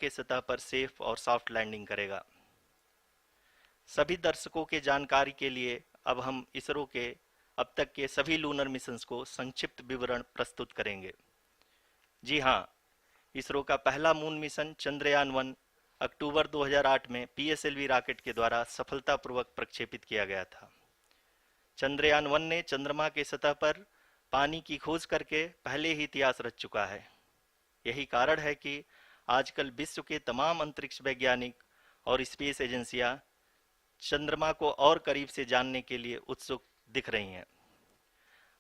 के सतह पर सेफ और सॉफ्ट लैंडिंग करेगा। सभी दर्शकों के जानकारी के लिए अब हम इसरो के अब तक के सभी लूनर मिशंस को संक्षिप्त विवरण प्रस्तुत करेंगे। जी हाँ, इसरो का पहला मून मिशन चंद्रयान-1 अक्टूबर 2008 में पीएसएलवी रॉकेट के द्वारा सफलतापूर्वक प्रक्षेपित किया गया था। चंद्रयान-1 ने चंद्रमा के सतह पर पानी की खोज करके पहले ही इतिहास रच चुका है। यही कारण है कि आजकल विश्व के तमाम अंतरिक्ष वैज्ञानिक और स्पेस एजेंसियां चंद्रमा को और करीब से जानने के लिए उत्सुक दिख रही हैं।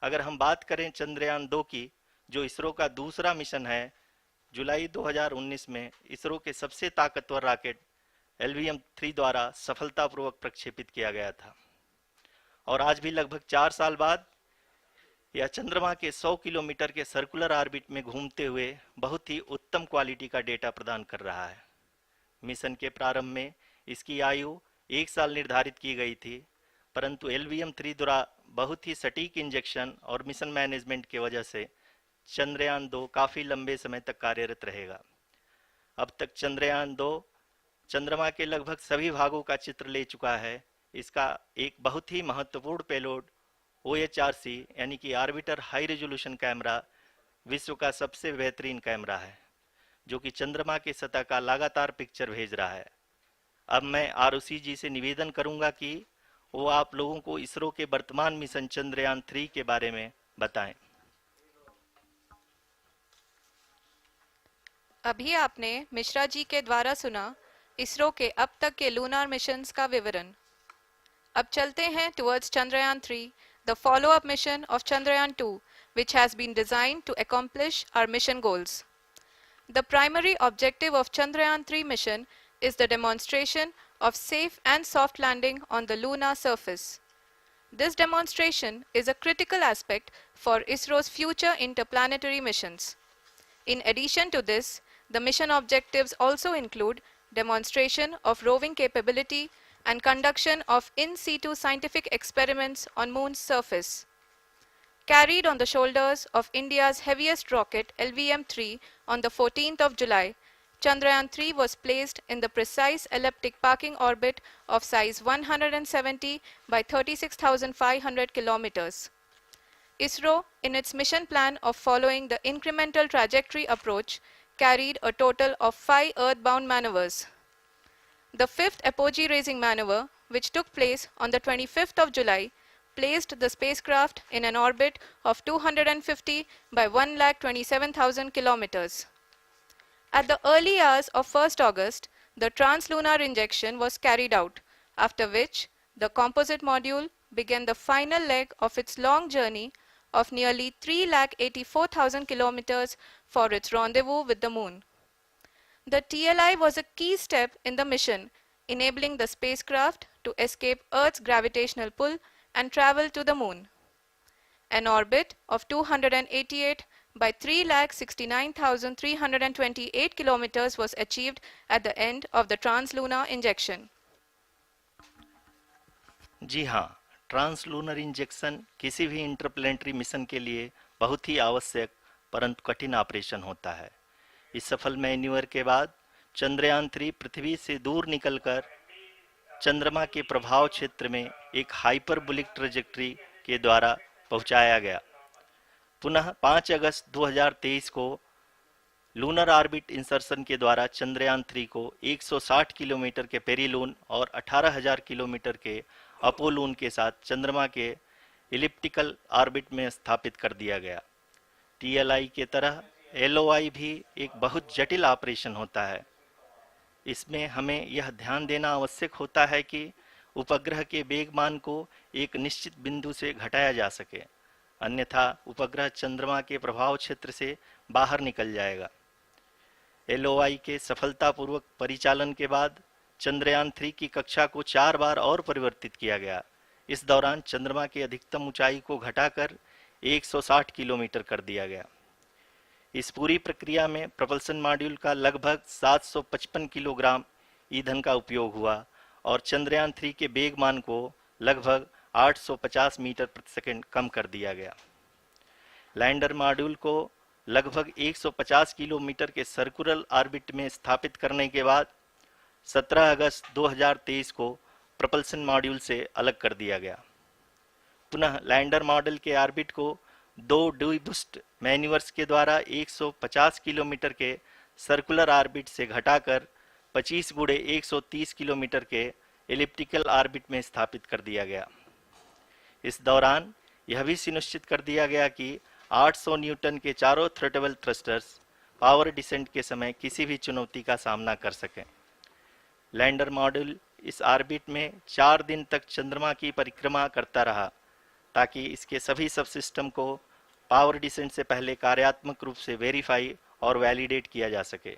अगर हम बात करें चंद्रयान-2 की, जो इसरो का दूसरा मिशन है, जुलाई 2019 में इसरो के सबसे ताकतवर रॉकेट LVM-3 द्वारा सफलतापूर्वक प्रक्षेपित किया गया था और आज भी लगभग 4 साल बाद यह चंद्रमा के 100 किलोमीटर के सर्कुलर ऑर्बिट में घूमते हुए बहुत ही उत्तम क्वालिटी का डेटा प्रदान कर रहा है। मिशन के प्रारंभ में इसकी आयु 1 साल निर्धारित की गई थी, परंतु LVM-3 द्वारा बहुत ही सटीक इंजेक्शन और मिशन मैनेजमेंट की वजह से चंद्रयान-2 काफ़ी लंबे समय तक कार्यरत रहेगा। अब तक चंद्रयान-2 चंद्रमा के लगभग सभी भागों का चित्र ले चुका है। इसका एक बहुत ही महत्वपूर्ण पेलोड OHRC यानी कि ऑर्बिटर हाई रेजोल्यूशन कैमरा विश्व का सबसे बेहतरीन कैमरा है, जो कि चंद्रमा के सतह का लगातार पिक्चर भेज रहा है। अब मैं ROC जी से निवेदन करूंगा कि वो आप लोगों को इसरो के वर्तमान मिशन चंद्रयान-3 के बारे में बताएं। अभी आपने मिश्रा जी के द्वारा सुना इसरो के अब तक के लूनार मिशंस का विवरण। अब चलते हैं towards Chandrayaan-3, the follow-up mission of Chandrayaan-2, which has been designed to accomplish our mission goals. The primary objective of Chandrayaan-3 mission is the demonstration of safe and soft landing on the lunar surface. This demonstration is a critical aspect for ISRO's future interplanetary missions. In addition to this, the mission objectives also include demonstration of roving capability and conduction of in situ scientific experiments on Moon's surface. Carried on the shoulders of India's heaviest rocket LVM-3 on the 14th of July, Chandrayaan-3 was placed in the precise elliptic parking orbit of size 170 by 36,500 kilometers. ISRO, in its mission plan of following the incremental trajectory approach, carried a total of 5 earthbound maneuvers. The fifth apogee-raising maneuver, which took place on the 25th of July, placed the spacecraft in an orbit of 250 by 1,27,000 kilometers. At the early hours of 1st August, the translunar injection was carried out, after which the composite module began the final leg of its long journey of nearly 3,84,000 kilometers for its rendezvous with the Moon. The TLI was a key step in the mission, enabling the spacecraft to escape Earth's gravitational pull and travel to the Moon. An orbit of 288 by 3,69,328 kilometers was achieved at the end of the translunar injection. जी हाँ, translunar injection किसी भी interplanetary mission के लिए बहुत ही आवश्यक परंतु कठिन operation होता है। इस सफल मैन्यूवर के बाद चंद्रयान-3 पृथ्वी से दूर निकलकर चंद्रमा के प्रभाव क्षेत्र में एक हाइपरबोलिक ट्रेजेक्टरी के द्वारा पहुंचाया गया। पुनः 5 अगस्त 2023 को लूनर ऑर्बिट इंसर्शन के द्वारा चंद्रयान-3 को 160 किलोमीटर के पेरिलून और 18,000 किलोमीटर के अपोलून के साथ चंद्रमा के इलिप्टिकल ऑर्बिट में स्थापित कर दिया गया। TLI के तरह LOI भी एक बहुत जटिल ऑपरेशन होता है। इसमें हमें यह ध्यान देना आवश्यक होता है कि उपग्रह के वेगमान को एक निश्चित बिंदु से घटाया जा सके, अन्यथा उपग्रह चंद्रमा के प्रभाव क्षेत्र से बाहर निकल जाएगा। LOI के सफलतापूर्वक परिचालन के बाद चंद्रयान-3 की कक्षा को 4 बार और परिवर्तित किया गया। इस दौरान चंद्रमा की अधिकतम ऊंचाई को घटाकर 160 किलोमीटर कर दिया गया। इस पूरी प्रक्रिया में प्रपल्सन मॉड्यूल का लगभग 755 किलोग्राम ईंधन का उपयोग हुआ और चंद्रयान-3 के वेगमान को लगभग 850 मीटर प्रति सेकंड कम कर दिया गया। लैंडर मॉड्यूल को लगभग 150 किलोमीटर के सर्कुलर ऑर्बिट में स्थापित करने के बाद 17 अगस्त 2023 को propulsion मॉड्यूल से अलग कर दिया गया। पुनः लैंडर मॉडल के ऑर्बिट को 2 डीबूस्ट मैन्यूवर्स के द्वारा 150 किलोमीटर के सर्कुलर ऑर्बिट से घटाकर 25 गुणे 130 किलोमीटर के एलिप्टिकल ऑर्बिट में स्थापित कर दिया गया। इस दौरान यह भी सुनिश्चित कर दिया गया कि 800 न्यूटन के चारों थ्रोटेबल थ्रस्टर्स पावर डिसेंट के समय किसी भी चुनौती का सामना कर सकें। लैंडर मॉड्यूल इस ऑर्बिट में 4 दिन तक चंद्रमा की परिक्रमा करता रहा ताकि इसके सभी सबसिस्टम को पावर डिसेंट से पहले कार्यात्मक रूप से वेरीफाई और वैलिडेट किया जा सके।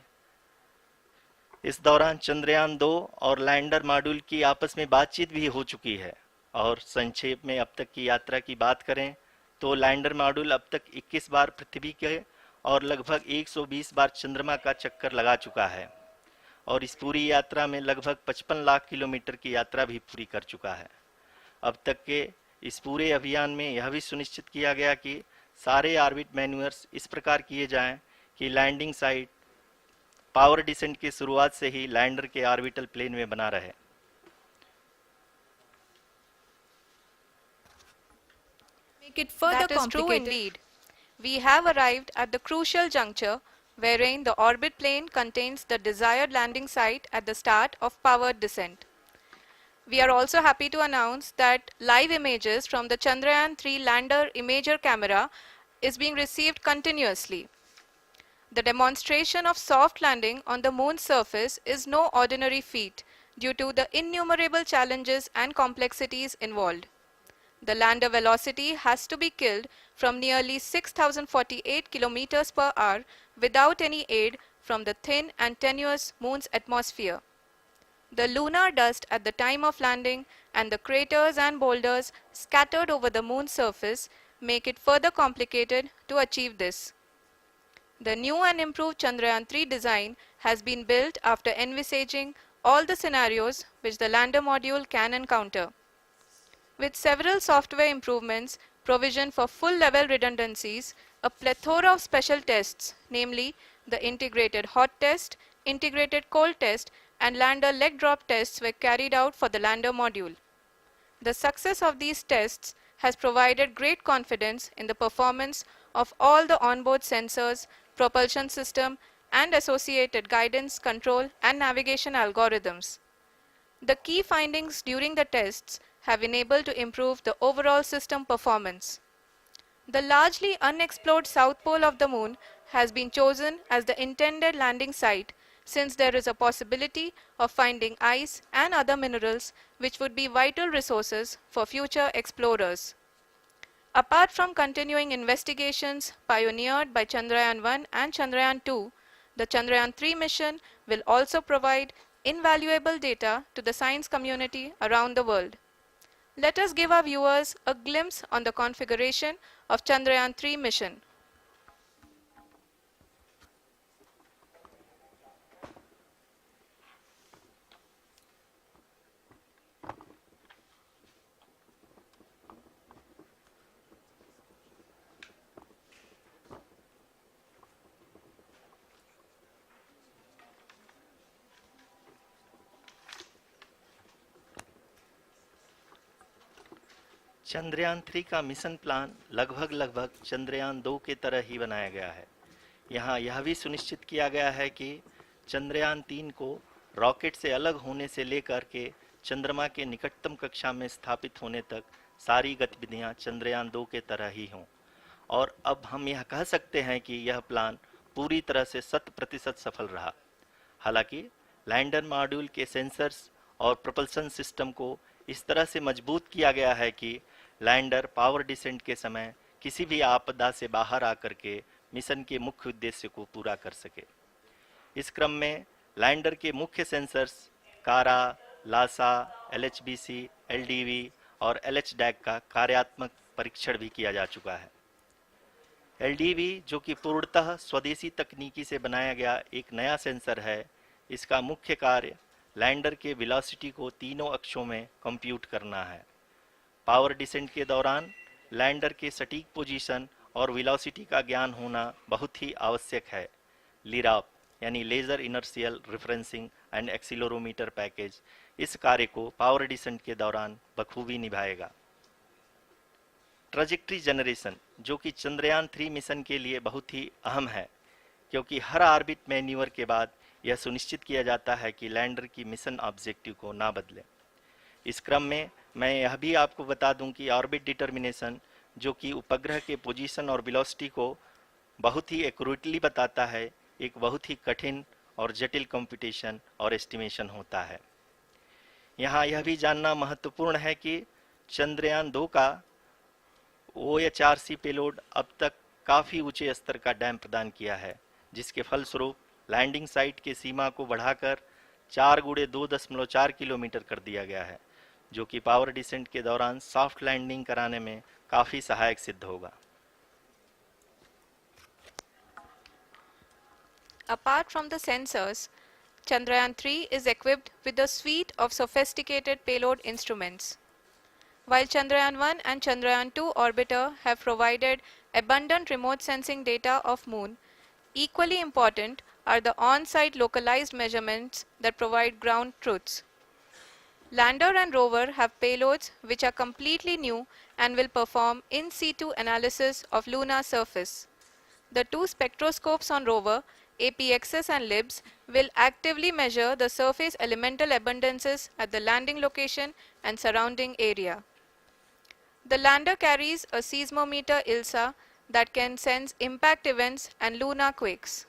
इस दौरान चंद्रयान 2 और लैंडर मॉड्यूल की आपस में बातचीत भी हो चुकी है। और संक्षेप में अब तक की यात्रा की बात करें तो लैंडर मॉड्यूल अब तक 21 बार पृथ्वी के और लगभग 120 बार चंद्रमा का चक्कर लगा चुका है और इस पूरी यात्रा में लगभग 55 लाख किलोमीटर की यात्रा भी पूरी कर चुका है। अब तक के इस पूरे अभियान में यह भी सुनिश्चित किया गया कि सारे ऑर्बिट मैन्यूअर्स इस प्रकार किए जाएं कि लैंडिंग साइट पावर डिसेंट की शुरुआत से ही लैंडर के ऑर्बिटल प्लेन में बना रहे। Make it further complicated. That is true indeed. We have arrived at the crucial juncture wherein the orbit plane contains the desired landing site at the start of powered descent. We are also happy to announce that live images from the Chandrayaan-3 lander imager camera is being received continuously. The demonstration of soft landing on the moon's surface is no ordinary feat due to the innumerable challenges and complexities involved. The lander velocity has to be killed from nearly 6,048 kilometers per hour without any aid from the thin and tenuous moon's atmosphere. The lunar dust at the time of landing and the craters and boulders scattered over the moon's surface make it further complicated to achieve this. The new and improved Chandrayaan-3 design has been built after envisaging all the scenarios which the lander module can encounter. With several software improvements, provision for full-level redundancies, a plethora of special tests, namely the integrated hot test, integrated cold test, and lander leg drop tests were carried out for the lander module. The success of these tests has provided great confidence in the performance of all the onboard sensors, propulsion system, and associated guidance, control, and navigation algorithms. The key findings during the tests have enabled to improve the overall system performance. The largely unexplored south pole of the moon has been chosen as the intended landing site since there is a possibility of finding ice and other minerals which would be vital resources for future explorers. Apart from continuing investigations pioneered by Chandrayaan-1 and Chandrayaan-2, the Chandrayaan-3 mission will also provide invaluable data to the science community around the world. Let us give our viewers a glimpse on the configuration of Chandrayaan-3 mission. Chandrayaan 3 का mission plan लगभग चंद्रयान 2 के तरह ही बनाया गया है। यहाँ यह भी सुनिश्चित किया गया है कि चंद्रयान 3 को रॉकेट से अलग होने से लेकर के चंद्रमा के निकटतम कक्षा में स्थापित होने तक सारी गतिविधियाँ चंद्रयान 2 के तरह ही हों। और अब हम यह कह सकते हैं कि यह प्लान पूरी तरह से 100% सफल रहा। हालांकि लैंडर मॉड्यूल के सेंसर्स और प्रोपल्शन सिस्टम को इस तरह से मजबूत किया गया है कि लैंडर पावर डिसेंट के समय किसी भी आपदा से बाहर आकर के मिशन के मुख्य उद्देश्य को पूरा कर सके। इस क्रम में लैंडर के मुख्य सेंसर्स कारा, लासा, एलएचबीसी, एलडीवी और एलएचडैग का कार्यात्मक परीक्षण भी किया जा चुका है। एलडीवी, जो कि पूर्णतः स्वदेशी तकनीकी से बनाया गया एक नया सेंसर है, इसका मुख्य कार्य लैंडर के वेलोसिटी को तीनों अक्षों में कंप्यूट करना है। पावर डिसेंट के दौरान लैंडर के सटीक पोजीशन और वेलोसिटी का ज्ञान होना बहुत ही आवश्यक है। लिराप यानी laser inertial referencing and accelerometer package इस कार्य को पावर डिसेंट के दौरान बखूबी निभाएगा। ट्रजेक्ट्री जनरेशन, जो कि चंद्रयान 3 मिशन के लिए बहुत ही अहम है, क्योंकि हर ऑर्बिट मैन्यूवर के बाद यह सुनिश्चित किया जाता है कि लैंडर की मिशन ऑब्जेक्टिव को ना बदले। इस क्रम में मैं यह भी आपको बता दूं कि ऑर्बिट डिटर्मिनेशन, जो कि उपग्रह के पोजीशन और वेलोसिटी को बहुत ही एक्यूरेटली बताता है, एक बहुत ही कठिन और जटिल कंप्यूटेशन और एस्टिमेशन होता है। यहाँ यह भी जानना महत्वपूर्ण है कि चंद्रयान 2 का OHRC पेलोड अब तक काफ़ी ऊंचे स्तर का डैम प्रदान किया है, जिसके फलस्वरूप लैंडिंग साइट की सीमा को बढ़ाकर 4x2.4 किलोमीटर कर दिया गया है, जो कि पावर डिसेंट के दौरान सॉफ्ट लैंडिंग कराने में काफ़ी सहायक सिद्ध होगा। Apart from the sensors, Chandrayaan-3 is equipped with a suite of sophisticated payload instruments. While Chandrayaan-1 and Chandrayaan-2 orbiter have provided abundant remote sensing data of Moon, equally important are the on-site localized measurements that provide ground truths. Lander and rover have payloads which are completely new and will perform in situ analysis of lunar surface. The two spectroscopes on rover, APXS and LIBS, will actively measure the surface elemental abundances at the landing location and surrounding area. The lander carries a seismometer ILSA that can sense impact events and lunar quakes.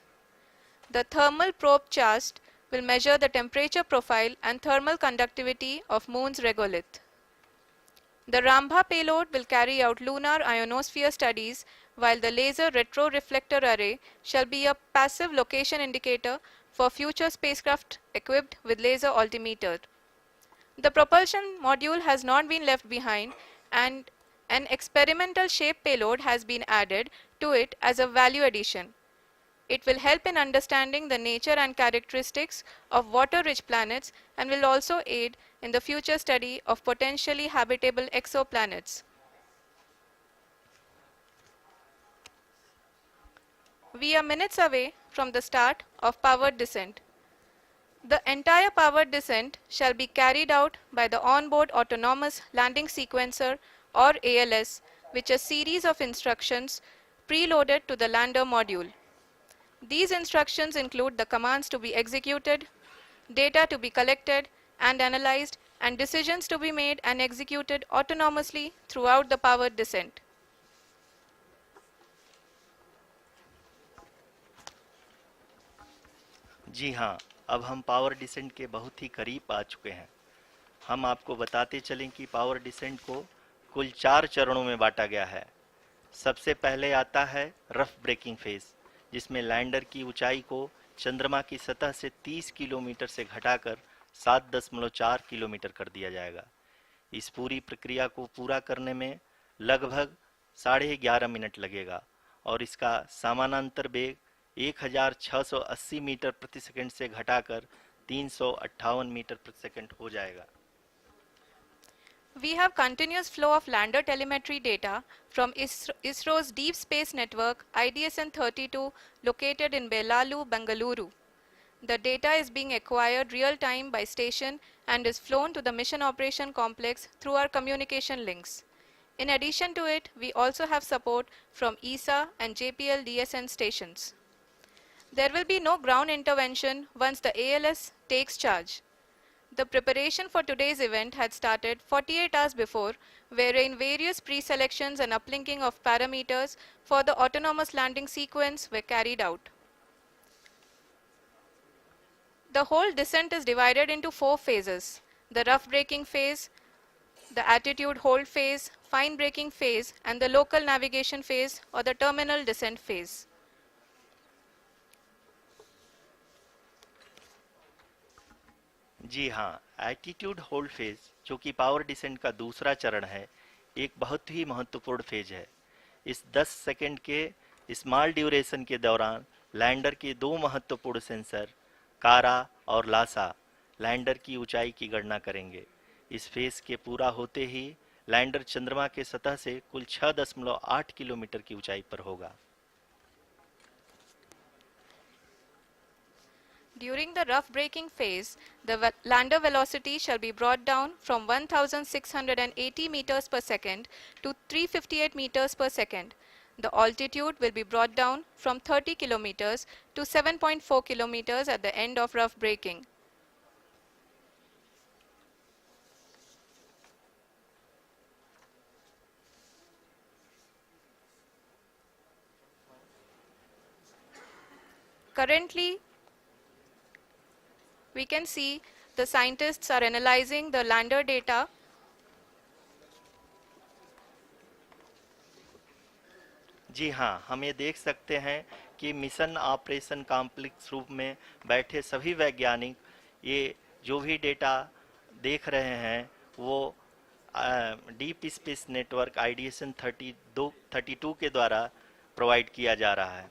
The thermal probe CHAST will measure the temperature profile and thermal conductivity of Moon's regolith. The Rambha payload will carry out lunar ionosphere studies, while the laser retroreflector array shall be a passive location indicator for future spacecraft equipped with laser altimeter. The propulsion module has not been left behind, and an experimental shape payload has been added to it as a value addition. It will help in understanding the nature and characteristics of water-rich planets and will also aid in the future study of potentially habitable exoplanets. We are minutes away from the start of powered descent. The entire powered descent shall be carried out by the onboard autonomous landing sequencer or ALS, which is a series of instructions preloaded to the lander module. These instructions include the commands to be executed, data to be collected and analyzed, and decisions to be made and executed autonomously throughout the powered descent. जी हाँ, अब हम power descent के बहुत ही करीब आ चुके हैं। हम आपको बताते चलें कि पावर डिसेंट को कुल 4 चरणों में बांटा गया है। सबसे पहले आता है रफ ब्रेकिंग फेज, जिसमें लैंडर की ऊंचाई को चंद्रमा की सतह से 30 किलोमीटर से घटाकर 7.4 किलोमीटर कर दिया जाएगा। इस पूरी प्रक्रिया को पूरा करने में लगभग 11.5 मिनट लगेगा और इसका समानांतर वेग 1680 मीटर प्रति सेकंड से घटाकर 358 मीटर प्रति सेकंड हो जाएगा। We have continuous flow of lander telemetry data from ISRO's Deep Space Network IDSN-32 located in Belalu, Bengaluru. The data is being acquired real-time by station and is flown to the Mission Operation Complex through our communication links. In addition to it, we also have support from ESA and JPL DSN stations. There will be no ground intervention once the ALS takes charge. The preparation for today's event had started 48 hours before, wherein various pre-selections and uplinking of parameters for the autonomous landing sequence were carried out. The whole descent is divided into 4 phases: the rough braking phase, the attitude hold phase, fine braking phase, and the local navigation phase or the terminal descent phase. जी हाँ, attitude hold phase, जो कि power descent का दूसरा चरण है, एक बहुत ही महत्वपूर्ण फेज है। इस 10 सेकंड के स्मॉल ड्यूरेशन के दौरान लैंडर के 2 महत्वपूर्ण सेंसर कारा और लासा लैंडर की ऊंचाई की गणना करेंगे। इस फेज के पूरा होते ही लैंडर चंद्रमा के सतह से कुल 6.8 किलोमीटर की ऊंचाई पर होगा। During the rough braking phase, the lander velocity shall be brought down from 1680 meters per second to 358 meters per second. The altitude will be brought down from 30 kilometers to 7.4 kilometers at the end of rough braking. Currently, we can see the scientists are analyzing the lander data. जी हाँ, हम ये देख सकते हैं कि mission operation complex रूप में बैठे सभी वैज्ञानिक ये जो भी डेटा देख रहे हैं वो डीप स्पेस नेटवर्क आईडीएसएन 32 के द्वारा प्रोवाइड किया जा रहा है।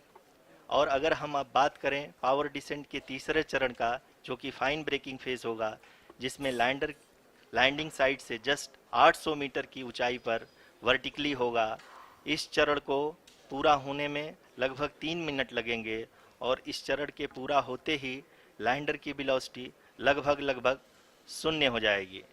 और अगर हम अब बात करें पावर डिसेंट के तीसरे चरण का, जो कि फाइन ब्रेकिंग फेज होगा, जिसमें लैंडर लैंडिंग साइट से जस्ट 800 मीटर की ऊंचाई पर वर्टिकली होगा, इस चरण को पूरा होने में लगभग 3 मिनट लगेंगे और इस चरण के पूरा होते ही लैंडर की वेलोसिटी लगभग शून्य हो जाएगी।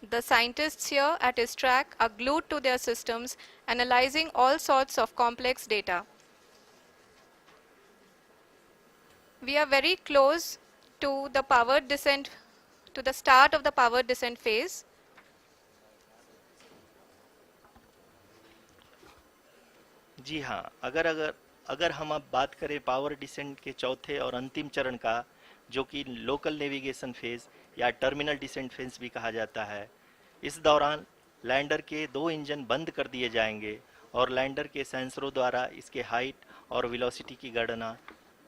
The scientists here at ISRO are glued to their systems, analyzing all sorts of complex data. We are very close to the power descent, to the start of the power descent phase. जी हाँ, अगर अगर अगर हम अब बात करें power descent के चौथे और अंतिम चरण का, जो कि लोकल नेविगेशन फेज या टर्मिनल डिसेंट फेज भी कहा जाता है, इस दौरान लैंडर के 2 इंजन बंद कर दिए जाएंगे और लैंडर के सेंसरों द्वारा इसके हाइट और वेलोसिटी की गणना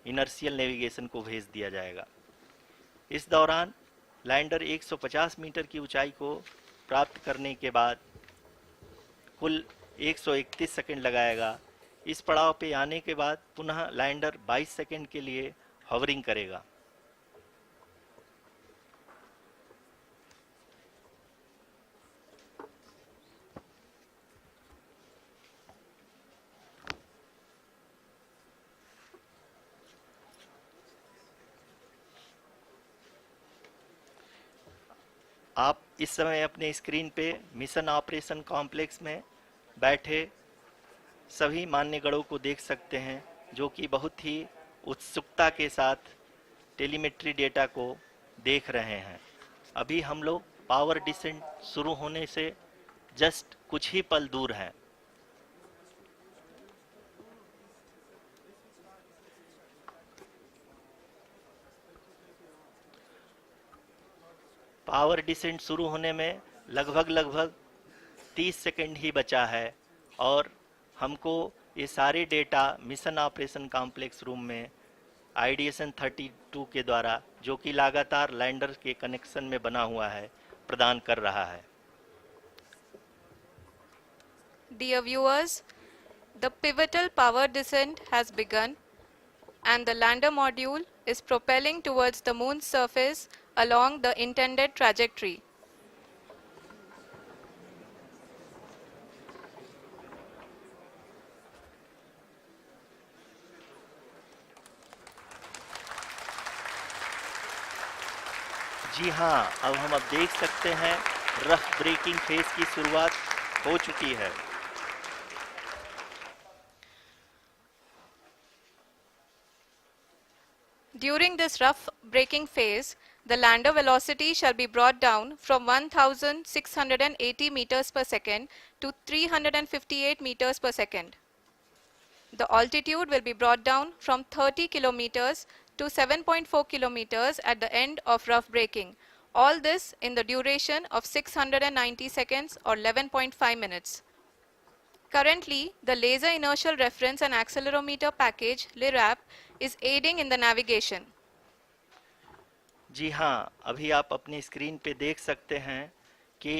इनर्शियल नेविगेशन को भेज दिया जाएगा। इस दौरान लैंडर 150 मीटर की ऊंचाई को प्राप्त करने के बाद कुल 131 सेकंड लगाएगा। इस पड़ाव पे आने के बाद पुनः लैंडर 22 सेकंड के लिए हवरिंग करेगा। आप इस समय अपने स्क्रीन पे मिशन ऑपरेशन कॉम्प्लेक्स में बैठे सभी मान्यगणों को देख सकते हैं, जो कि बहुत ही उत्सुकता के साथ टेलीमेट्री डेटा को देख रहे हैं। अभी हम लोग पावर डिसेंट शुरू होने से जस्ट कुछ ही पल दूर हैं। पावर डिसेंट शुरू होने में लगभग 30 सेकंड ही बचा है और हमको ये सारे data mission operation complex room में आईडीएसएन 32 के द्वारा, जो कि लगातार लैंडर के कनेक्शन में बना हुआ है, प्रदान कर रहा है। Dear viewers, the pivotal power descent has begun and the lander module is propelling towards the moon's surface along the intended trajectory. जी हाँ, अब देख सकते हैं रफ ब्रेकिंग फेज की शुरुआत हो चुकी है। During this rough braking phase, the lander velocity shall be brought down from 1680 meters per second to 358 meters per second. The altitude will be brought down from 30 kilometers to 7.4 kilometers at the end of rough braking. All this in the duration of 690 seconds or 11.5 minutes. Currently, the Laser Inertial Reference and Accelerometer package (LIRAP) is aiding in the navigation. जी हाँ, अभी आप अपनी screen पे देख सकते हैं कि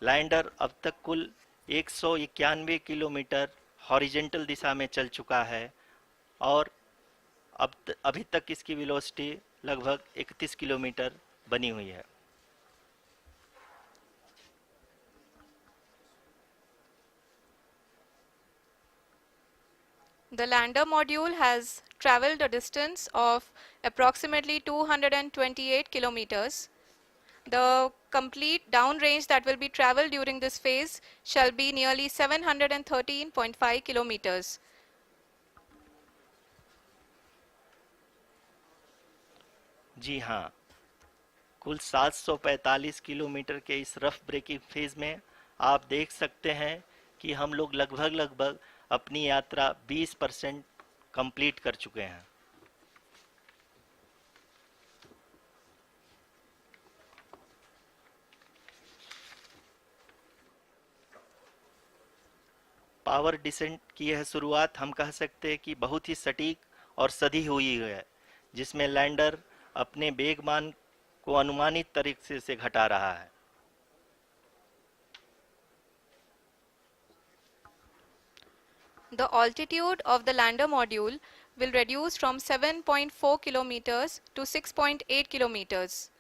lander अब तक कुल 191 किलोमीटर हॉरिजेंटल दिशा में चल चुका है और अभी तक इसकी वेलोसिटी लगभग 31 किलोमीटर बनी हुई है। The lander module has traveled a distance of approximately 228 kilometers. The complete downrange that will be traveled during this phase shall be nearly 713.5 kilometers. जी हाँ, कुल 745 किलोमीटर के इस रफ ब्रेकिंग फेज में आप देख सकते हैं कि हम लोग लगभग लगभग अपनी यात्रा 20% कंप्लीट कर चुके हैं। पावर डिसेंट की यह शुरुआत हम कह सकते हैं कि बहुत ही सटीक और सधी हुई है, जिसमें लैंडर अपने वेगमान को अनुमानित तरीके से घटा रहा है। The altitude of the lander module will reduce from 7.4 kilometers to 6.8 kilometers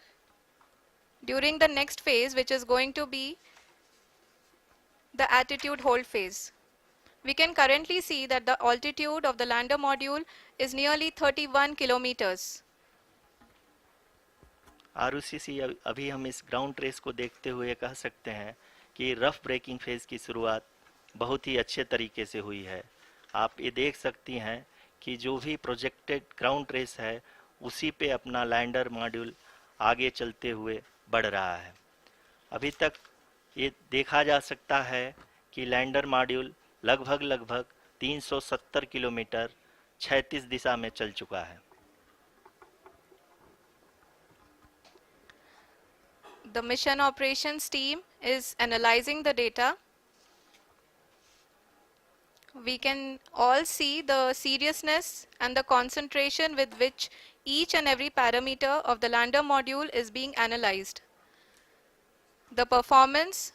during the next phase, which is going to be the attitude hold phase. We can currently see that the altitude of the lander module is nearly 31 kilometers. Arushi, अभी हम इस ground trace को देखते हुए कह सकते हैं कि रफ ब्रेकिंग फेज की शुरुआत बहुत ही अच्छे तरीके से हुई है। आप ये देख सकती हैं कि जो भी प्रोजेक्टेड ग्राउंड ट्रेस है उसी पे अपना लैंडर मॉड्यूल आगे चलते हुए बढ़ रहा है। अभी तक ये देखा जा सकता है कि लैंडर मॉड्यूल लगभग लगभग 370 किलोमीटर क्षैतिज दिशा में चल चुका है। The mission operations team is analyzing the data. We can all see the seriousness and the concentration with which each and every parameter of the lander module is being analyzed. The performance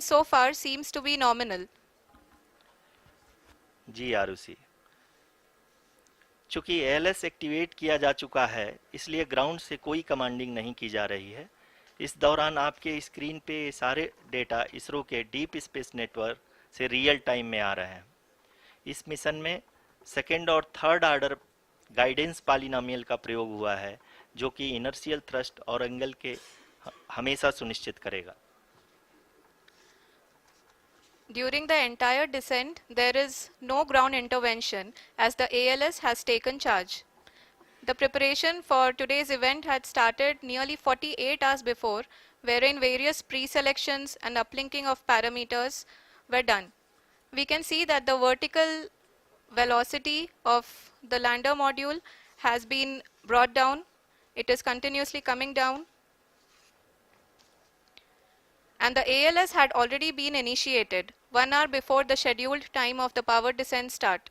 so far seems to be nominal. जी आरुषि, चूंकि ALS activate किया जा चुका है इसलिए ground से कोई commanding नहीं की जा रही है। इस दौरान आपके स्क्रीन पे सारे डेटा इसरो के डीप स्पेस नेटवर्क से रियल टाइम में आ रहे हैं। इस मिशन में सेकेंड और थर्ड ऑर्डर गाइडेंस पॉलिनोमियल का प्रयोग हुआ है, जो कि इनर्शियल थ्रस्ट और एंगल के हमेशा सुनिश्चित करेगा। During the entire descent, there is no ground intervention as the ALS has taken charge. The preparation for today's event had started nearly 48 hours before, wherein various pre-selections and uplinking of parameters were done. We can see that the vertical velocity of the lander module has been brought down. It is continuously coming down. And the ALS had already been initiated 1 hour before the scheduled time of the power descent start.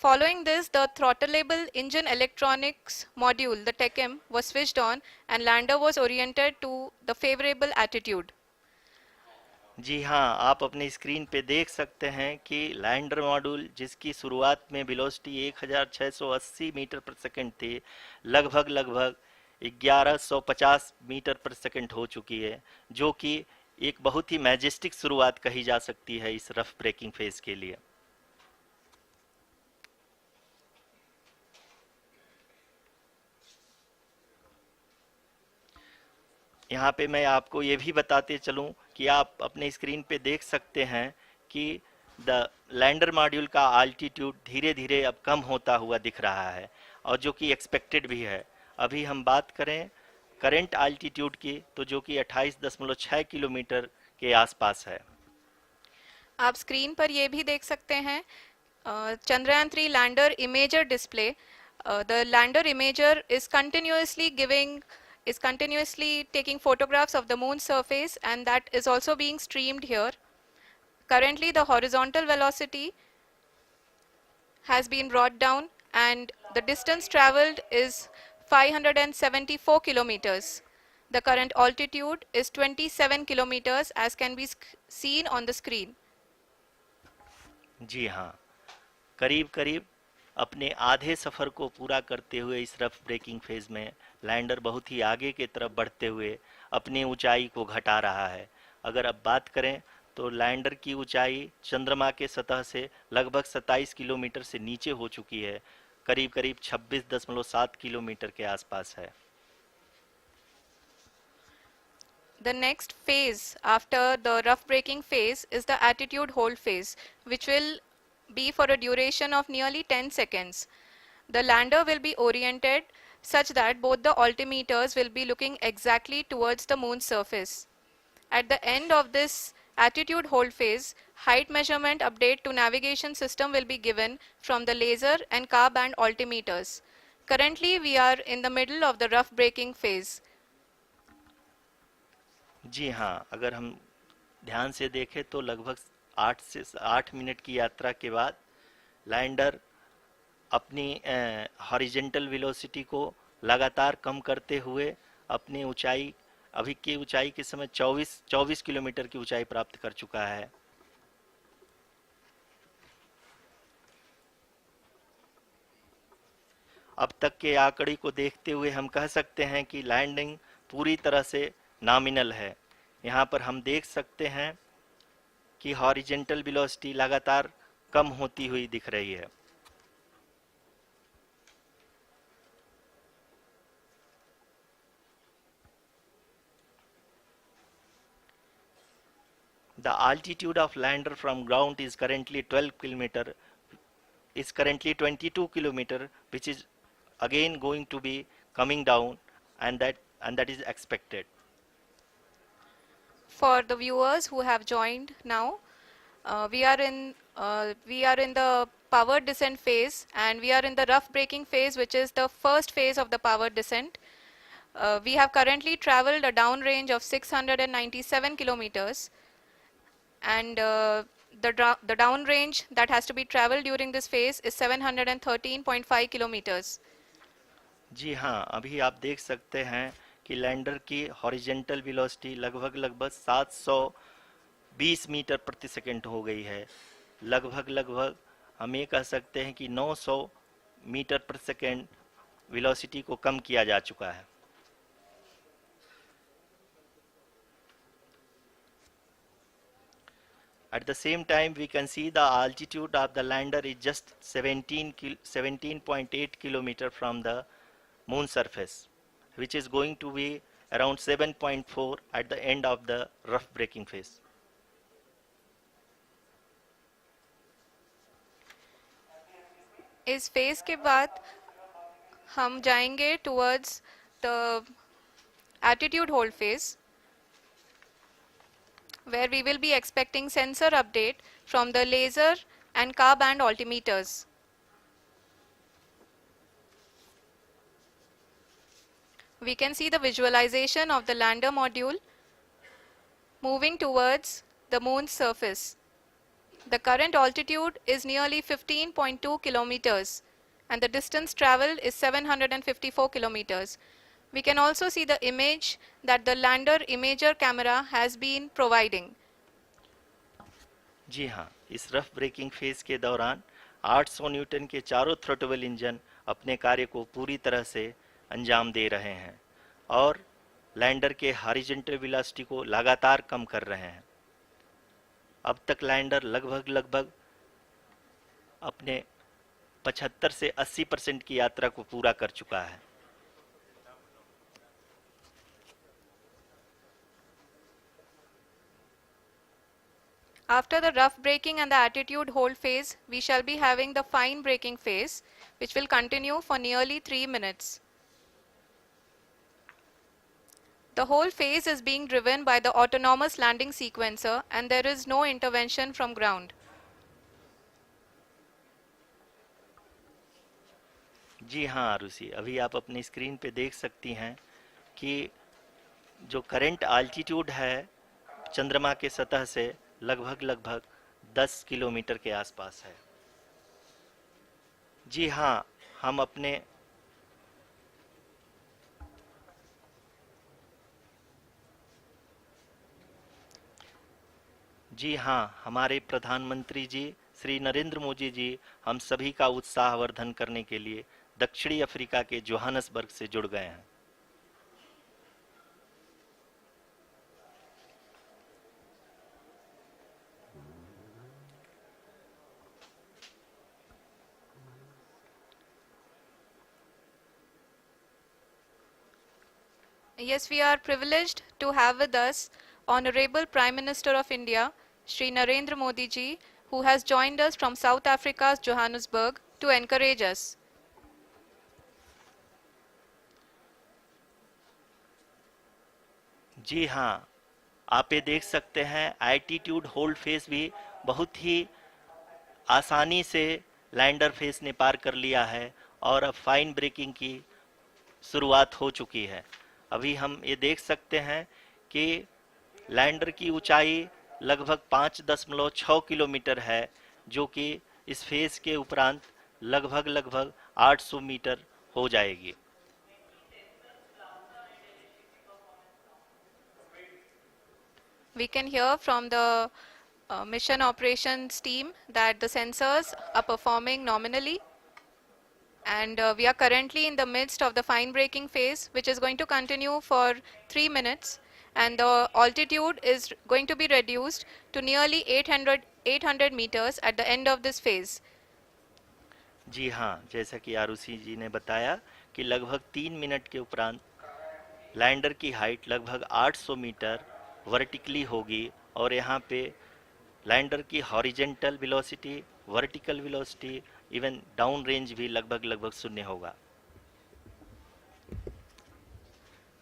Following this, the throttleable engine electronics module, the TECM, was switched on and lander was oriented to the favorable attitude. जी हाँ, आप अपने screen पे देख सकते हैं कि lander module जिसकी शुरुआत में वेलोसिटी 1680 मीटर पर सेकंड थी, लगभग लगभग 1150 मीटर पर सेकंड हो चुकी है, जो कि एक बहुत ही मैजेस्टिक शुरुआत कही जा सकती है इस रफ ब्रेकिंग फेज के लिए। यहाँ पे मैं आपको ये भी बताते चलूँ कि आप अपने स्क्रीन पे देख सकते हैं कि द लैंडर मॉड्यूल का आल्टीट्यूड धीरे धीरे अब कम होता हुआ दिख रहा है, और जो कि एक्सपेक्टेड भी है। अभी हम बात करें करंट आल्टीट्यूड की, तो जो कि 28.6 किलोमीटर के आसपास है। आप स्क्रीन पर ये भी देख सकते हैं Chandrayaan 3 lander imager display. The lander imager is continuously taking photographs of the moon's surface, and that is also being streamed here. Currently the horizontal velocity has been brought down and the distance traveled is 574 kilometers. The current altitude is 27 kilometers as can be seen on the screen. जी हाँ, करीब करीब अपने आधे सफ़र को पूरा करते हुए इस रफ ब्रेकिंग फेज में लैंडर बहुत ही आगे की तरफ बढ़ते हुए अपनी ऊंचाई को घटा रहा है। अगर अब बात करें तो लैंडर की ऊंचाई चंद्रमा के सतह से लगभग 27 किलोमीटर से नीचे हो चुकी है, करीब करीब 26.7 किलोमीटर के आसपास है। The next phase after the rough braking phase is the attitude hold phase, which will be for a duration of nearly 10 seconds. The lander will be oriented such that both the altimeters will be looking exactly towards the moon's surface. At the end of this attitude hold phase, height measurement update to navigation system will be given from the laser and car band altimeters. Currently, we are in the middle of the rough braking phase. जी हाँ, अगर हम ध्यान से देखें तो लगभग 8 minute की यात्रा के बाद लैंडर अपनी हॉरिजेंटल वेलोसिटी को लगातार कम करते हुए अपनी ऊंचाई, अभी की ऊंचाई के समय 24 किलोमीटर की ऊंचाई प्राप्त कर चुका है। अब तक के आंकड़े को देखते हुए हम कह सकते हैं कि लैंडिंग पूरी तरह से नॉमिनल है। यहाँ पर हम देख सकते हैं कि हॉरिजेंटल वेलोसिटी लगातार कम होती हुई दिख रही है। The altitude of lander from ground is currently 12 kilometer, is currently 22 kilometer, which is again going to be coming down, and that is expected. For the viewers who have joined now, we are in the power descent phase, and we are in the rough braking phase, which is the first phase of the power descent. We have currently traveled a downrange of 697 kilometers, and the downrange that has to be traveled during this phase is 713.5 kilometers. जी हाँ, अभी आप देख सकते हैं कि lander की horizontal velocity लगभग 720 metre प्रति सेकंड हो गई है। लगभग हम ये कह सकते हैं कि 900 मीटर प्रति सेकंड वेलोसिटी को कम किया जा चुका है। At the same time, we can see the altitude of the lander is just 17.8 kilometer from the moon surface, which is going to be around 7.4 at the end of the rough braking phase. इस phase के बाद हम जाएंगे towards the attitude hold phase, where we will be expecting sensor update from the laser and car band altimeters. We can see the visualization of the lander module moving towards the moon's surface. The current altitude is nearly 15.2 kilometers, and the distance traveled is 754 kilometers. We can also see the image that the lander imager camera has been providing. जी हाँ, इस rough breaking phase के दौरान 800 Newton के चारों throttle engine अपने कार्य को पूरी तरह से अंजाम दे रहे हैं और लैंडर के हॉरिजॉन्टल वेलोसिटी को लगातार कम कर रहे हैं। अब तक लैंडर लगभग अपने 75 से 80% की यात्रा को पूरा कर चुका है। After the rough braking and the attitude hold phase, we shall be having the fine braking phase, which will continue for nearly 3 minutes. The whole phase is being driven by the autonomous landing sequencer, and there is no intervention from ground. जी हाँ आरुषि, अभी आप अपनी screen पे देख सकती हैं कि जो करंट आल्टीट्यूड है चंद्रमा के सतह से लगभग 10 किलोमीटर के आसपास है। जी हाँ, हम अपने जी हाँ, हमारे प्रधानमंत्री जी श्री नरेंद्र मोदी जी हम सभी का उत्साहवर्धन करने के लिए दक्षिणी अफ्रीका के जोहानसबर्ग से जुड़ गए हैं। Yes, we are privileged to have with us Honorable Prime Minister of India, Shri Narendra Modi ji, who has joined us from South Africa's Johannesburg to encourage us. जी हाँ, आप ये देख सकते हैं एल्टीट्यूड होल्ड फेस भी बहुत ही आसानी से लैंडर फेस ने पार कर लिया है और अब फाइन ब्रेकिंग की शुरुआत हो चुकी है। अभी हम ये देख सकते हैं कि लैंडर की ऊंचाई लगभग 5.6 किलोमीटर है, जो कि इस फेज के उपरांत लगभग लगभग 800 मीटर हो जाएगी। We can hear from the mission operations team that the sensors are performing nominally, and we are currently in the midst of the fine braking phase, which is going to continue for 3 minutes, and the altitude is going to be reduced to nearly 800 meters at the end of this phase. जी हाँ, जैसा कि आरुषि जी ने बताया कि लगभग 3 minute के उपरांत lander की हाइट लगभग 800 मीटर वर्टिकली होगी और यहाँ पे लैंडर की horizontal velocity, vertical velocity, even down range भी लगभग लगभग शून्य होगा।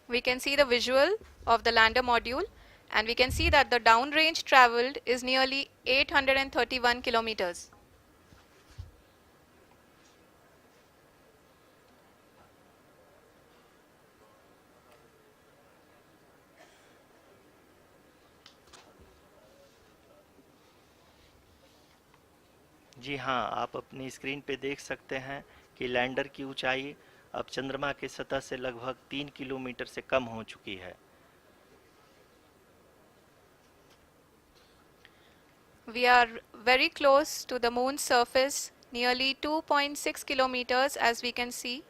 We can see the visual of the lander module, and we can see that the downrange traveled is nearly 831 kilometers. जी हाँ, आप अपनी स्क्रीन पे देख सकते हैं कि लैंडर की ऊंचाई अब चंद्रमा की सतह से लगभग 3 किलोमीटर से कम हो चुकी है। We are very close to the moon's surface, nearly 2.6 kilometers as we can see.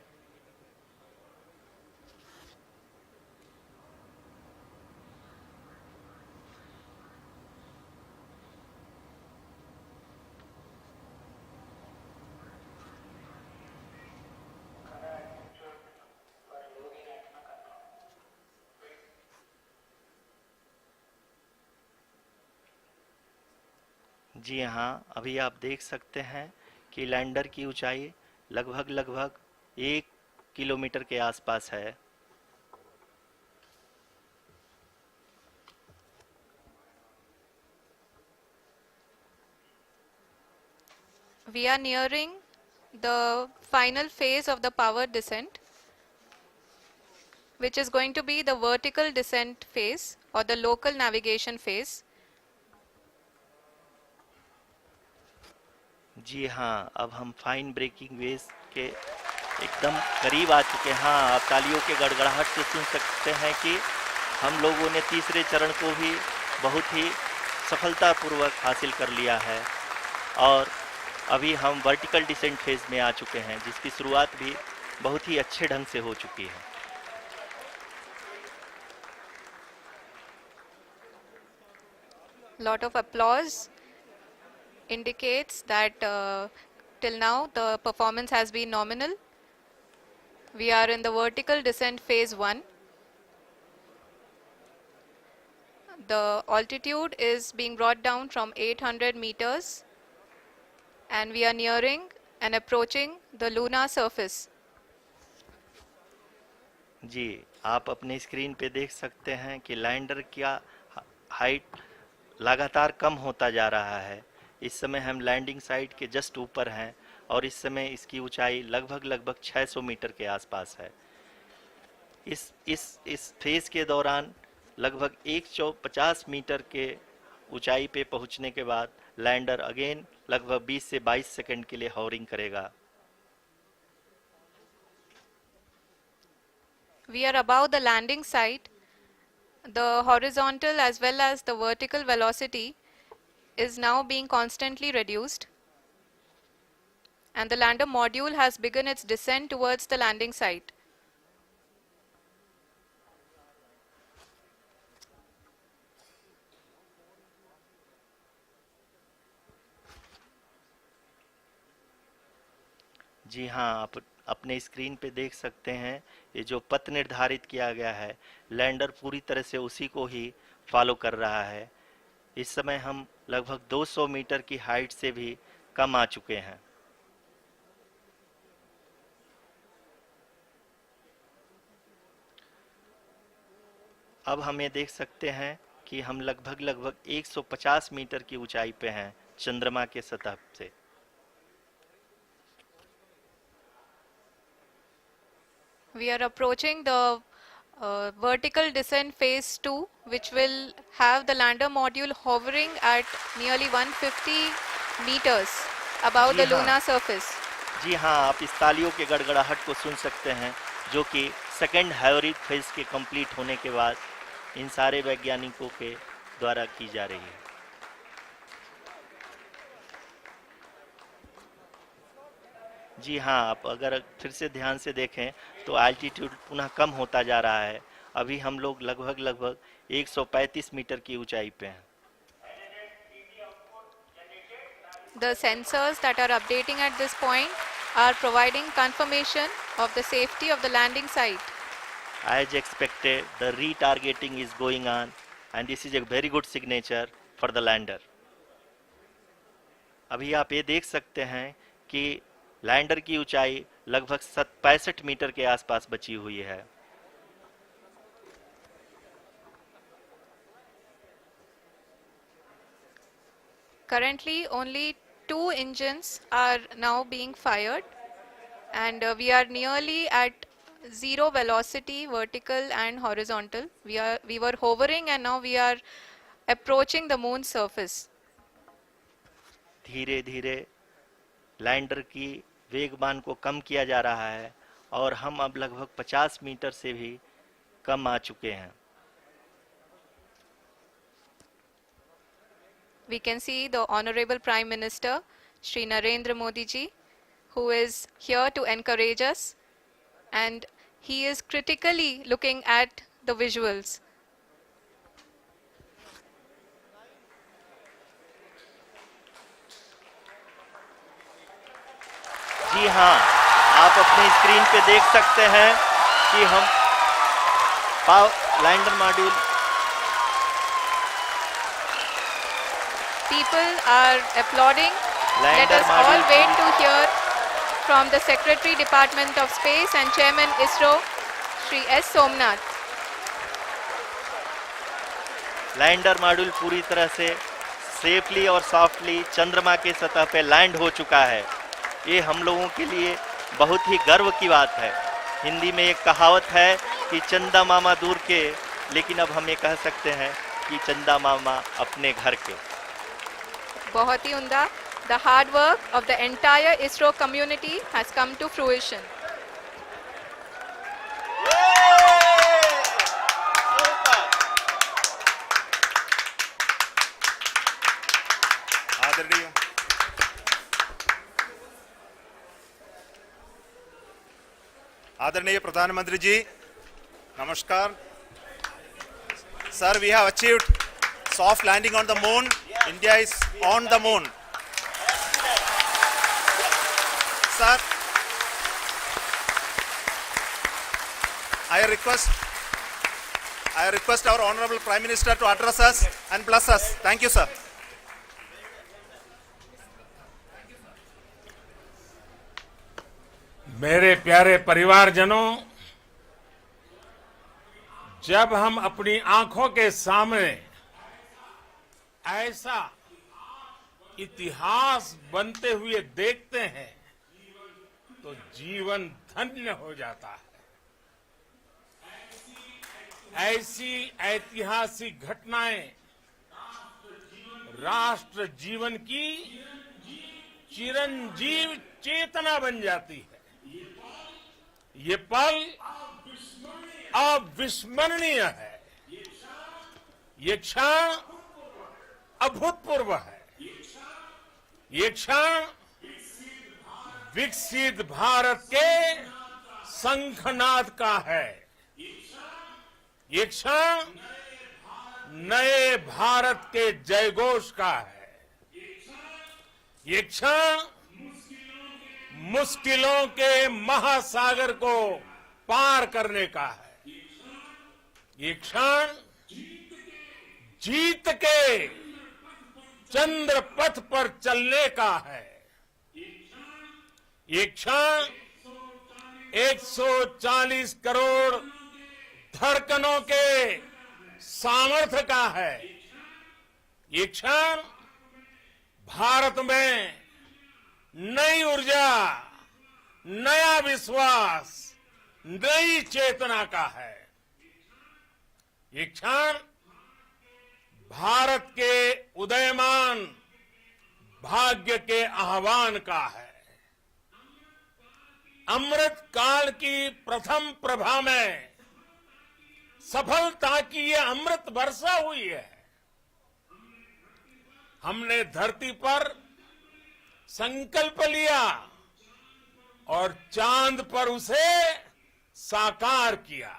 जी हाँ, अभी आप देख सकते हैं कि लैंडर की ऊंचाई लगभग लगभग 1 किलोमीटर के आसपास है। We are nearing the final phase of the power descent, which is going to be the vertical descent phase or the local navigation phase. जी हाँ, अब हम फाइन ब्रेकिंग वेव के एकदम करीब आ चुके हैं। हाँ, आप तालियों के गड़गड़ाहट से सुन सकते हैं कि हम लोगों ने तीसरे चरण को भी बहुत ही सफलतापूर्वक हासिल कर लिया है और अभी हम वर्टिकल डिसेंट फेज में आ चुके हैं, जिसकी शुरुआत भी बहुत ही अच्छे ढंग से हो चुकी है। Lot of applause indicates that till now the performance has been nominal. We are in the vertical descent phase 1. The altitude is being brought down from 800 meters, and we are nearing and approaching the lunar surface. जी, आप अपने screen पे देख सकते हैं कि lander का height लगातार कम होता जा रहा है। इस समय हम लैंडिंग साइट के जस्ट ऊपर हैं और इस समय इसकी ऊंचाई लगभग लगभग 600 मीटर के आसपास है। इस फेज के दौरान लगभग 150 मीटर के ऊंचाई पे पहुंचने के बाद लैंडर अगेन लगभग 20 से 22 सेकंड के लिए हॉवरिंग करेगा। We are above the landing site. The horizontal as well as the vertical velocity is now being constantly reduced, and the lander module has begun its descent towards the landing site. जी हाँ, अपने screen पे देख सकते हैं, ये जो पथ निर्धारित किया गया है, लैंडर पूरी तरह से उसी को ही फॉलो कर रहा है। इस समय हम लगभग 200 मीटर की हाइट से भी कम आ चुके हैं। अब हम ये देख सकते हैं कि हम लगभग 150 मीटर की ऊंचाई पे हैं चंद्रमा के सतह से। We are approaching the vertical descent phase 2, which will have the lander module hovering at nearly 150 meters above ji the हाँ, lunar surface. जी हाँ, आप इस तालियों के गड़गड़ाहट को सुन सकते हैं, जो कि सेकेंड हाइब्रिड फेज के कंप्लीट होने के बाद इन सारे वैज्ञानिकों के द्वारा की जा रही है। जी हाँ, आप अगर फिर से ध्यान से देखें तो एल्टीट्यूड पुनः कम होता जा रहा है। अभी हम लोग लगभग 135 मीटर की ऊंचाई पे हैं। The sensors that are updating at this point are providing confirmation of the safety of the landing site. As expected, the retargeting is going on and this is a very good signature for the lander. अभी आप ये देख सकते हैं कि lander की ऊंचाई लगभग 65 मीटर के आसपास बची हुई है। Currently, only 2 engines are now being fired, and we are nearly at zero velocity, vertical and horizontal. We were hovering, and now we are approaching the moon's surface. धीरे धीरे लैंडर की वेगमान को कम किया जा रहा है और हम अब लगभग 50 मीटर से भी कम आ चुके हैं। We can see the Honorable Prime Minister, Shri Narendra Modi ji, who is here to encourage us, and he is critically looking at the visuals. जी हाँ, आप अपने स्क्रीन पे देख सकते हैं कि हम lander module People are applauding. Let lander us all module wait to hear from the Secretary Department of Space and Chairman ISRO, Shri S. Somnath. Lander module पूरी तरह से सेफली और सॉफ्टली चंद्रमा के सतह पे लैंड हो चुका है। ये हम लोगों के लिए बहुत ही गर्व की बात है। हिंदी में एक कहावत है कि चंदा मामा दूर के, लेकिन अब हम ये कह सकते हैं कि चंदा मामा अपने घर के। बहुत ही उम्दा. The hard work of the entire ISRO community has come to fruition. आदरणीय प्रधानमंत्री जी, नमस्कार. Sir, we have achieved soft landing on the moon. India is on the moon. Sir, I request our Honorable Prime Minister to address us and bless us. Thank you, sir. मेरे प्यारे परिवारजनों, जब हम अपनी आंखों के सामने ऐसा इतिहास बनते हुए देखते हैं तो जीवन धन्य हो जाता है। ऐसी ऐतिहासिक घटनाएं राष्ट्र जीवन की चिरंजीव चेतना बन जाती है। ये पल अविस्मरणीय है। ये क्षण अभूतपूर्व है। ये क्षण विकसित भारत के शंखनाद का है। ये क्षण नए भारत के जयघोष का है। ये क्षण मुश्किलों के महासागर को पार करने का है। ये क्षण जीत के चंद्र पथ पर चलने का है। ये क्षण 140 करोड़ धड़कनों के सामर्थ्य का है। ये क्षण भारत में नई ऊर्जा, नया विश्वास, नई चेतना का है। ये क्षण भारत के उदयमान भाग्य के आह्वान का है। अमृत काल की प्रथम प्रभा में सफलता की ये अमृत वर्षा हुई है। हमने धरती पर संकल्प लिया और चांद पर उसे साकार किया।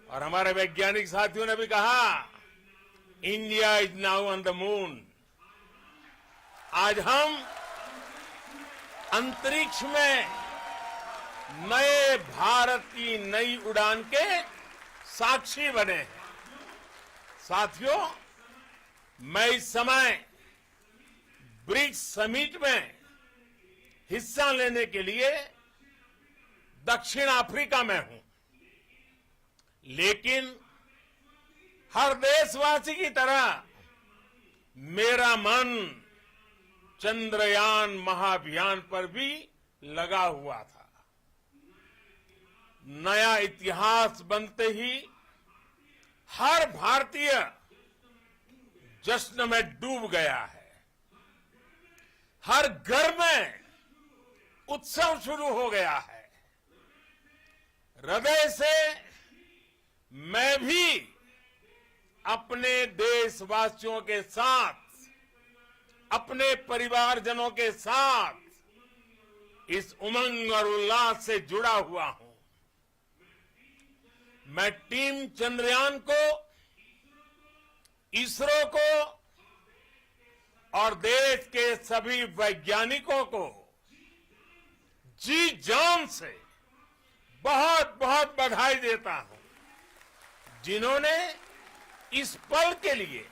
और हमारे वैज्ञानिक साथियों ने भी कहा, India is now on the moon. आज हम अंतरिक्ष में नए भारत की नई उड़ान के साक्षी बने हैं। साथियों, मैं इस समय ब्रिक्स समिट में हिस्सा लेने के लिए दक्षिण अफ्रीका में हूं, लेकिन हर देशवासी की तरह मेरा मन चंद्रयान महाअभियान पर भी लगा हुआ था। नया इतिहास बनते ही हर भारतीय जश्न में डूब गया है। हर घर में उत्सव शुरू हो गया है। हृदय से मैं भी अपने देशवासियों के साथ, अपने परिवारजनों के साथ इस उमंग और उल्लास से जुड़ा हुआ हूं। मैं टीम चंद्रयान को, इसरो को और देश के सभी वैज्ञानिकों को जी जान से बहुत बहुत बधाई देता हूं, जिन्होंने इस पल के लिए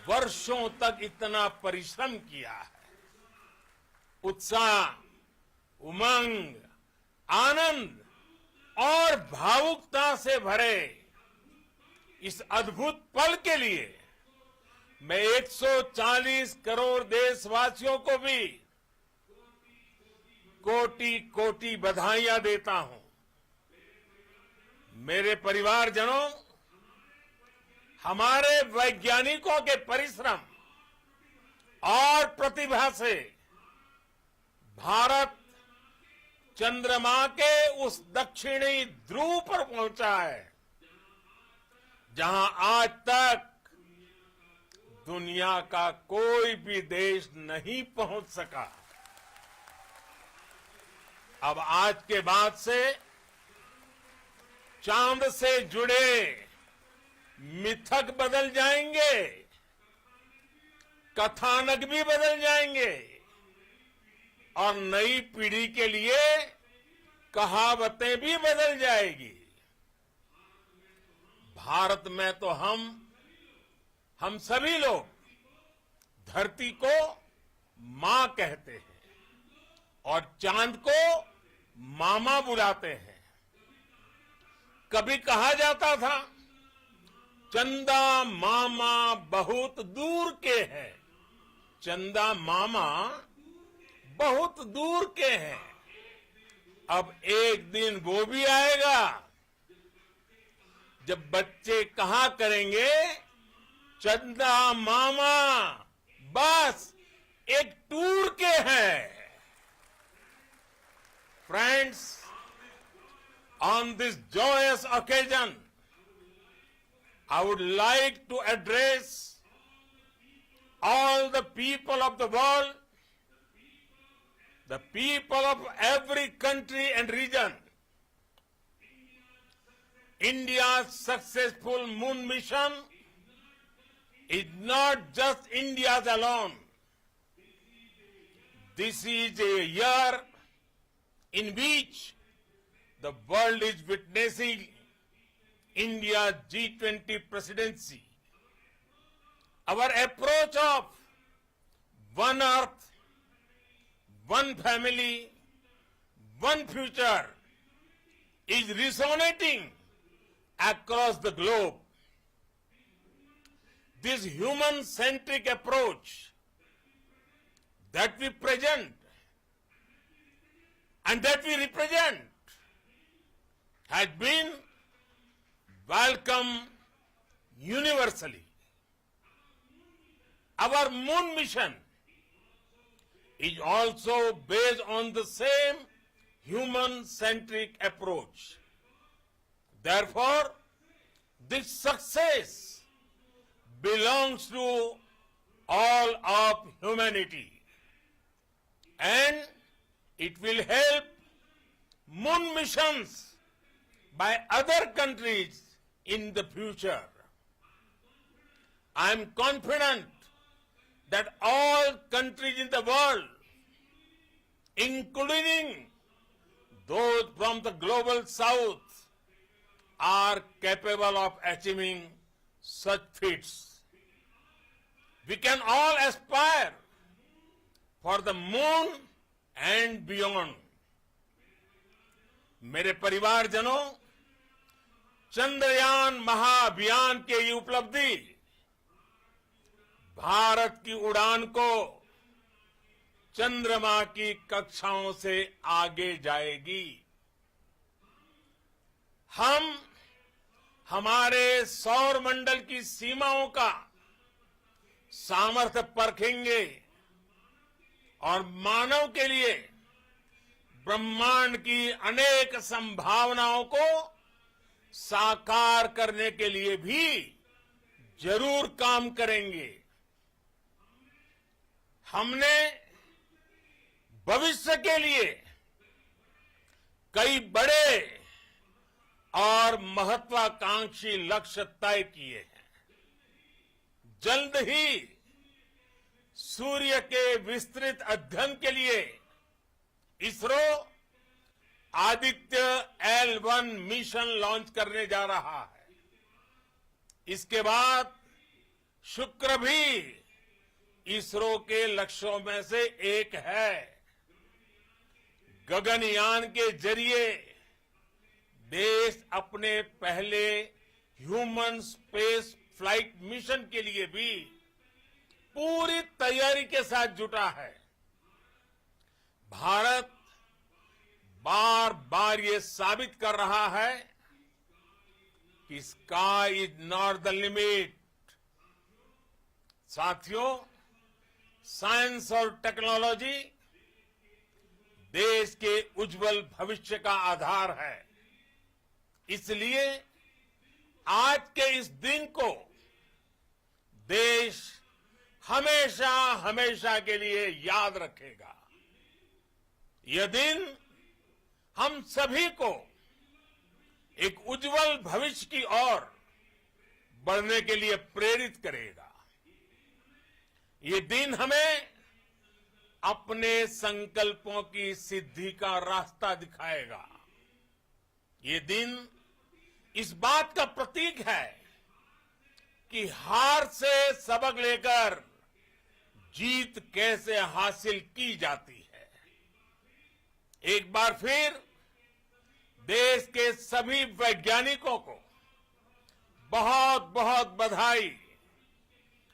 वर्षों तक इतना परिश्रम किया है। उत्साह, उमंग, आनंद और भावुकता से भरे इस अद्भुत पल के लिए मैं 140 करोड़ देशवासियों को भी कोटि कोटि बधाइयां देता हूं। मेरे परिवारजनों, हमारे वैज्ञानिकों के परिश्रम और प्रतिभा से भारत चंद्रमा के उस दक्षिणी ध्रुव पर पहुंचा है, जहां आज तक दुनिया का कोई भी देश नहीं पहुंच सका। अब आज के बाद से चांद से जुड़े मिथक बदल जाएंगे, कथानक भी बदल जाएंगे और नई पीढ़ी के लिए कहावतें भी बदल जाएगी। भारत में तो हम सभी लोग धरती को मां कहते हैं और चांद को मामा बुलाते हैं। कभी कहा जाता था, चंदा मामा बहुत दूर के हैं। चंदा मामा बहुत दूर के हैं। अब एक दिन वो भी आएगा जब बच्चे कहा करेंगे, चंदा मामा बस एक टूर के हैं। Friends, on this joyous occasion, I would like to address all the people of the world, the people of every country and region. India's successful moon mission is not just India's alone. This is a year in which the world is witnessing India's G20 presidency. Our approach of one earth, one family, one future is resonating across the globe. This human-centric approach that we present and that we represent has been welcomed universally. Our moon mission is also based on the same human-centric approach. Therefore, this success belongs to all of humanity, and it will help moon missions by other countries in the future. I am confident that all countries in the world, including those from the global south, are capable of achieving such feats. We can all aspire for the moon and beyond. मेरे परिवारजनों, चंद्रयान महाअभियान के ये उपलब्धि भारत की उड़ान को चंद्रमा की कक्षाओं से आगे जाएगी। हम हमारे सौर मंडल की सीमाओं का सामर्थ्य परखेंगे और मानव के लिए ब्रह्मांड की अनेक संभावनाओं को साकार करने के लिए भी जरूर काम करेंगे। हमने भविष्य के लिए कई बड़े और महत्वाकांक्षी लक्ष्य तय किए हैं। जल्द ही सूर्य के विस्तृत अध्ययन के लिए ISRO Aditya L1 mission launch करने जा रहा है। इसके बाद शुक्र भी इसरो के लक्ष्यों में से एक है। गगनयान के जरिए देश अपने पहले ह्यूमन स्पेस फ्लाइट मिशन के लिए भी पूरी तैयारी के साथ जुटा है। भारत बार बार ये साबित कर रहा है कि sky is not the limit. साथियों, साइंस और टेक्नोलॉजी देश के उज्जवल भविष्य का आधार है। इसलिए आज के इस दिन को देश हमेशा हमेशा के लिए याद रखेगा। यह दिन हम सभी को एक उज्जवल भविष्य की ओर बढ़ने के लिए प्रेरित करेगा। ये दिन हमें अपने संकल्पों की सिद्धि का रास्ता दिखाएगा। ये दिन इस बात का प्रतीक है कि हार से सबक लेकर जीत कैसे हासिल की जाती है। एक बार फिर देश के सभी वैज्ञानिकों को बहुत बहुत बधाई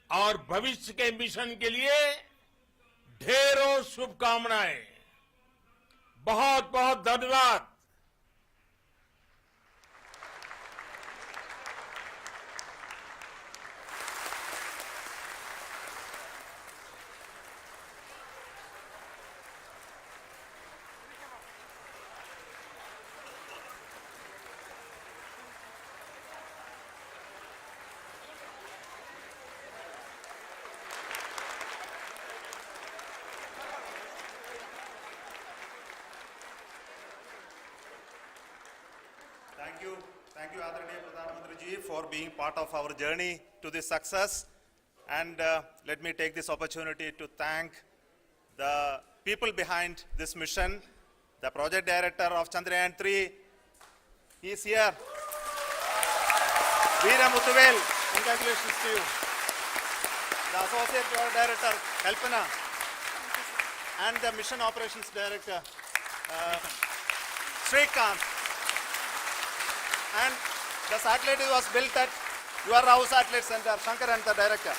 और भविष्य के मिशन के लिए ढेरों शुभकामनाएं। बहुत बहुत धन्यवाद। Thank you, Adaraniya Pradhan Mantri ji, for being part of our journey to this success. And let me take this opportunity to thank the people behind this mission. The project director of Chandrayaan-3, he is here. Veera Muthuvel, congratulations to you. The associate project director, Kalpana, and the mission operations director, Srikanth. And the satellite was built at your house satellite center, Shankaran, the director.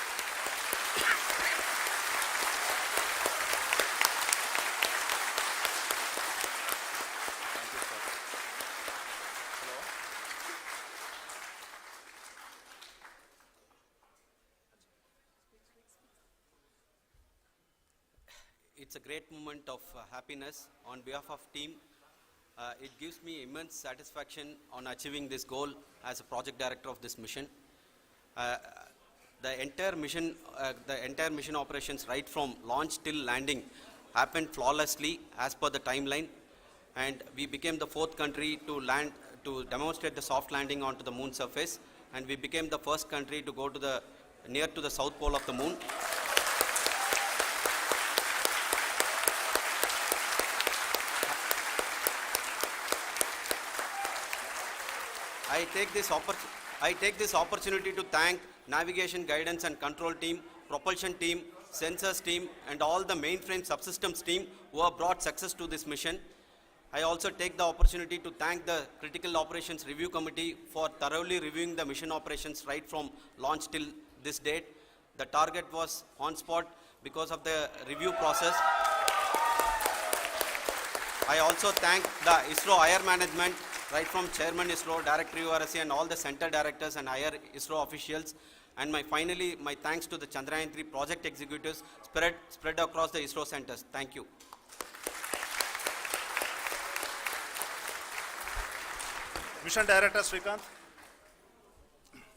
It's a great moment of happiness on behalf of team. It gives me immense satisfaction on achieving this goal as a project director of this mission. The entire mission operations right from launch till landing happened flawlessly as per the timeline, and we became the 4th country to land to demonstrate the soft landing onto the moon surface, and we became the first country to go to near to the south pole of the moon. I take this opportunity to thank navigation, guidance and control team, propulsion team, sensors team and all the mainframe subsystems team who have brought success to this mission. I also take the opportunity to thank the Critical Operations Review Committee for thoroughly reviewing the mission operations right from launch till this date. The target was on spot because of the review process. I also thank the ISRO higher management, right from Chairman ISRO, Director URSC and all the center directors and higher ISRO officials. And finally, my thanks to the Chandrayaan-3 project executives spread across the ISRO centers. Thank you. Mission Director Srikanth.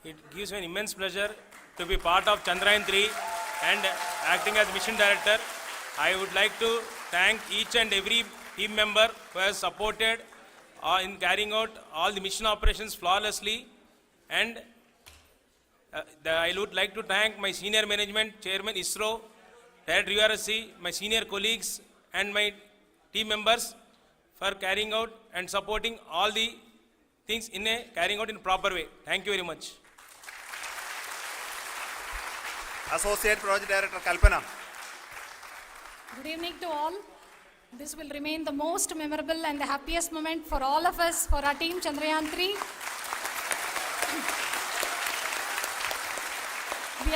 It gives me an immense pleasure to be part of Chandrayaan-3 and acting as Mission Director. I would like to thank each and every team member who has supported in carrying out all the mission operations flawlessly, and I would like to thank my senior management, Chairman ISRO, Director URSC, my senior colleagues and my team members for carrying out and supporting all the things carrying out in a proper way. Thank you very much. Associate Project Director Kalpana. Good evening to all. This will remain the most memorable and the happiest moment for all of us, for our team Chandrayaan-3. We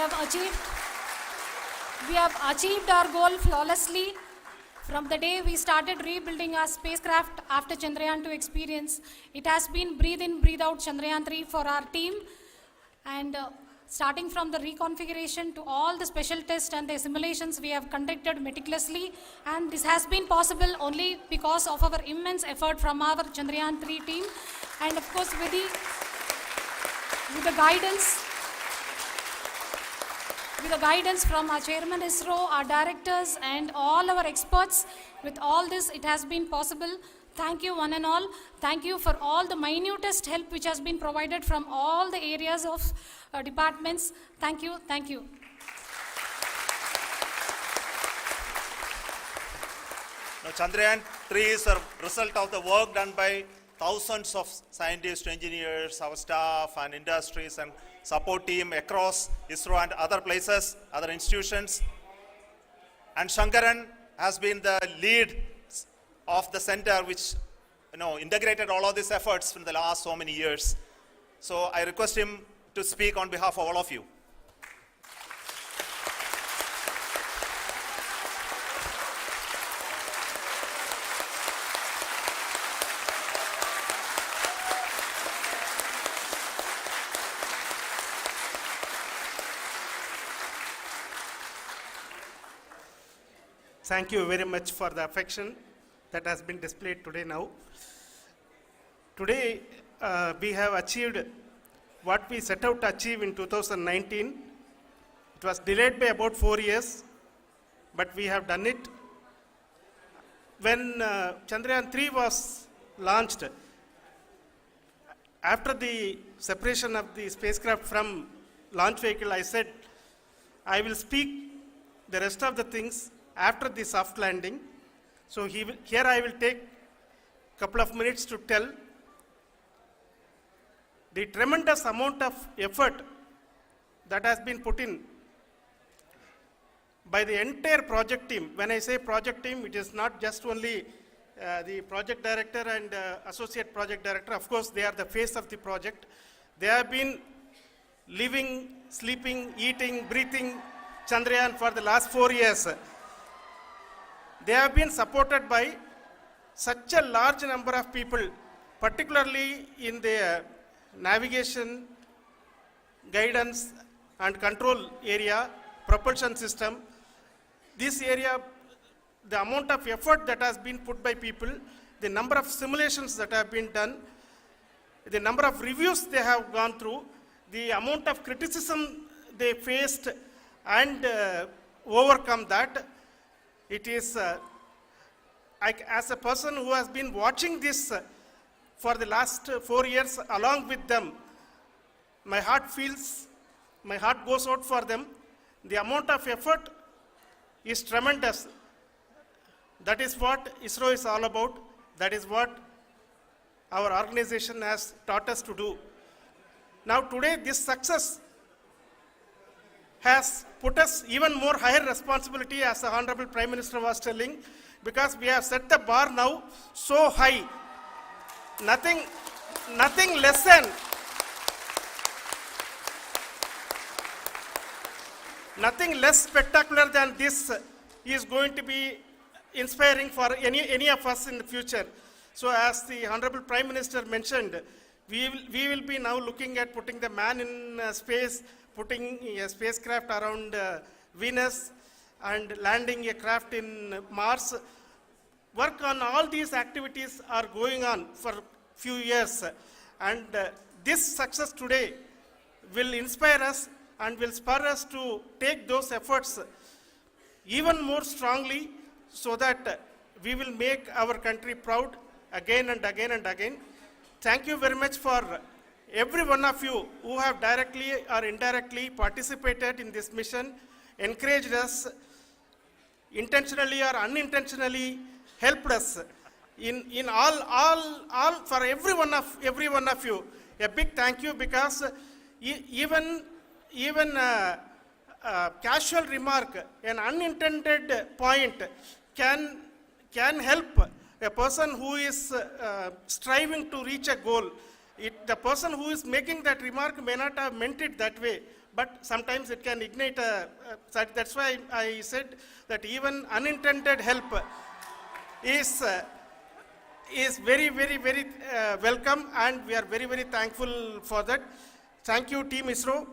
have achieved our goal flawlessly. From the day we started rebuilding our spacecraft after Chandrayaan-2 experience, it has been breathe in, breathe out Chandrayaan-3 for our team. And starting from the reconfiguration to all the special tests and the simulations we have conducted meticulously, and this has been possible only because of our immense effort from our Chandrayaan-3 team, and of course with the guidance from our Chairman ISRO, our directors and all our experts. With all this, it has been possible. Thank you one and all. Thank you for all the minutest help which has been provided from all the areas of departments. Thank you. Thank you. Now, Chandrayaan-3 is a result of the work done by thousands of scientists, engineers, our staff and industries and support team across ISRO and other places, other institutions. And Shankaran has been the lead of the center which integrated all of these efforts in the last so many years. So I request him to speak on behalf of all of you. Thank you very much for the affection that has been displayed today now. Today, we have achieved what we set out to achieve in 2019. It was delayed by about 4 years, but we have done it. When Chandrayaan-3 was launched, after the separation of the spacecraft from launch vehicle, I said, I will speak the rest of the things after the soft landing. So here I will take a couple of minutes to tell the tremendous amount of effort that has been put in by the entire project team. When I say project team, it is not just only the project director and associate project director. Of course, they are the face of the project. They have been living, sleeping, eating, breathing Chandrayaan for the last 4 years. They have been supported by such a large number of people, particularly in the navigation, guidance and control area, propulsion system. This area, the amount of effort that has been put by people, the number of simulations that have been done, the number of reviews they have gone through, the amount of criticism they faced and overcome that, it is, as a person who has been watching this for the last 4 years along with them, my heart goes out for them. The amount of effort is tremendous. That is what ISRO is all about. That is what our organization has taught us to do. Now today this success has put us even more higher responsibility, as the Honorable Prime Minister was telling, because we have set the bar now so high. Nothing less than nothing less spectacular than this is going to be inspiring for any of us in the future. So as the Honorable Prime Minister mentioned, we will be now looking at putting the man in space, putting a spacecraft around Venus and landing a craft in Mars. Work on all these activities are going on for few years, and this success today will inspire us and will spur us to take those efforts even more strongly, so that we will make our country proud again and again and again. Thank you very much for every one of you who have directly or indirectly participated in this mission, encouraged us, intentionally or unintentionally helped us in all for every one of you. A big thank you, because even casual remark, an unintended point can help a person who is striving to reach a goal. The person who is making that remark may not have meant it that way, but sometimes it can ignite that's why I said that even unintended help is very, very, very welcome, and we are very, very thankful for that. Thank you, Team ISRO,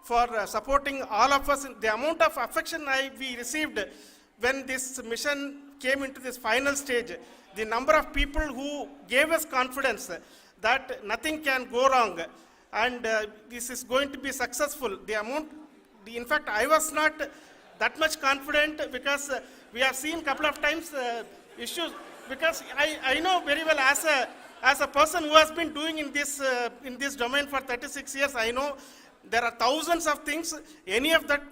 for supporting all of us. The amount of affection we received when this mission came into this final stage, the number of people who gave us confidence that nothing can go wrong and this is going to be successful. In fact, I was not that much confident, because we have seen a couple of times issues, because I know very well as a person who has been doing in this domain for 36 years, I know there are thousands of things. Any of that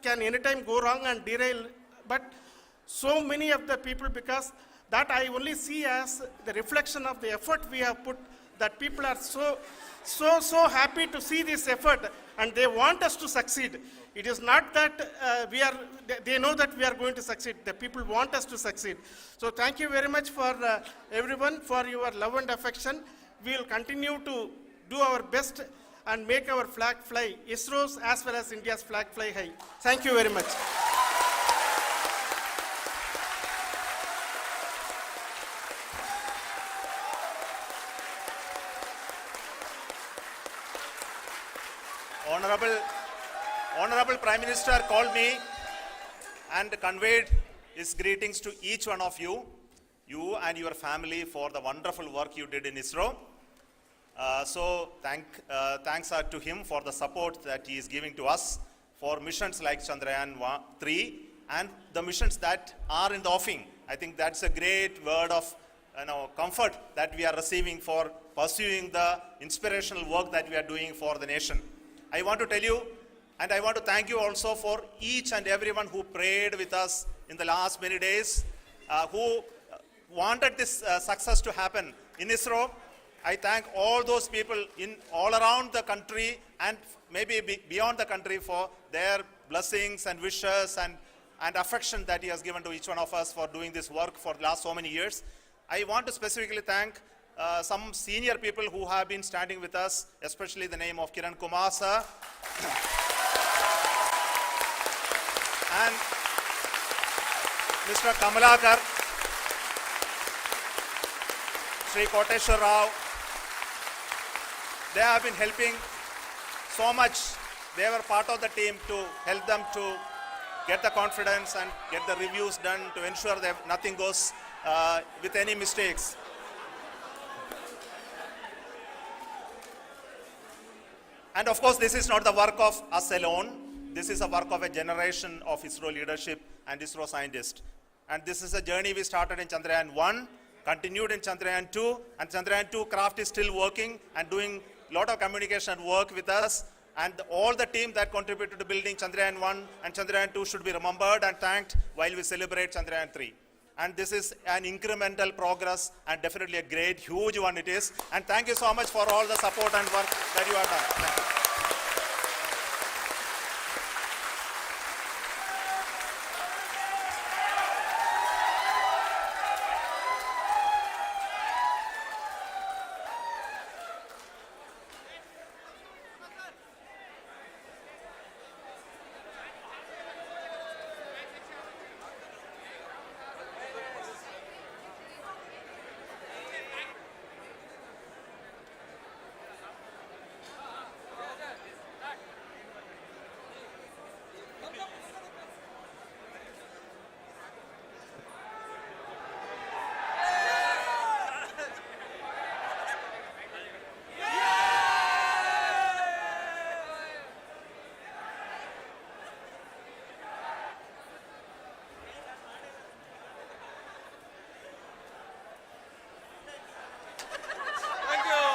can anytime go wrong and derail. But so many of the people, because that I only see as the reflection of the effort we have put, that people are so happy to see this effort and they want us to succeed. It is not that they know that we are going to succeed. The people want us to succeed. So thank you very much for everyone for your love and affection. We will continue to do our best and make our flag fly, ISRO's as well as India's flag fly high. Thank you very much. Honorable Prime Minister called me and conveyed his greetings to each one of you and your family, for the wonderful work you did in ISRO. So thanks are to him for the support that he is giving to us for missions like Chandrayaan-3 and the missions that are in the offing. I think that's a great word of comfort that we are receiving for pursuing the inspirational work that we are doing for the nation. I want to tell you, and I want to thank you also for each and everyone who prayed with us in the last many days, who wanted this success to happen in ISRO. I thank all those people in all around the country and maybe beyond the country for their blessings and wishes and affection that he has given to each one of us for doing this work for the last so many years. I want to specifically thank some senior people who have been standing with us, especially the name of Kiran Kumar sir and Mr. Kamalakar, Sri Koteshwar Rao. They have been helping so much. They were part of the team to help them to get the confidence and get the reviews done to ensure that nothing goes with any mistakes. And of course, this is not the work of us alone. This is a work of a generation of ISRO leadership and ISRO scientists. And this is a journey we started in Chandrayaan-1, continued in Chandrayaan-2, and Chandrayaan-2 craft is still working and doing a lot of communication work with us. And all the team that contributed to building Chandrayaan-1 and Chandrayaan-2 should be remembered and thanked while we celebrate Chandrayaan-3. And this is an incremental progress and definitely a great, huge one it is. And thank you so much for all the support and work that you have done. Thank you.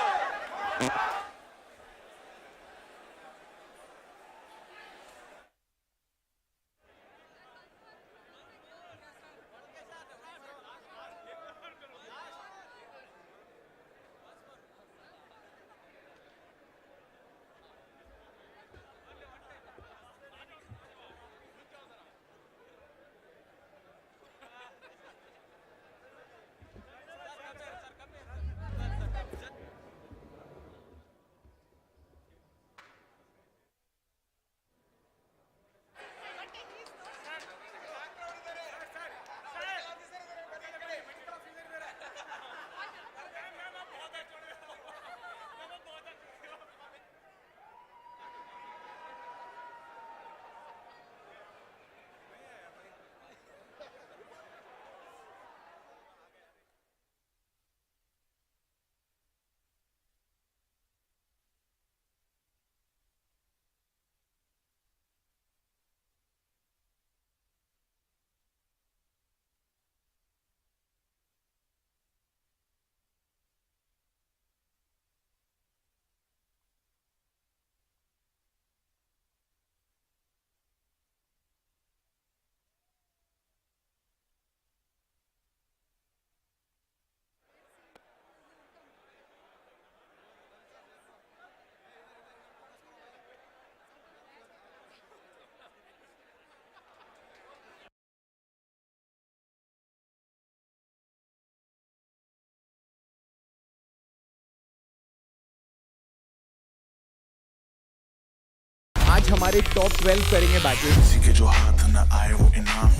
आज हमारे top 12 करेंगे battle. किसी के जो हाथ न आए वो इनाम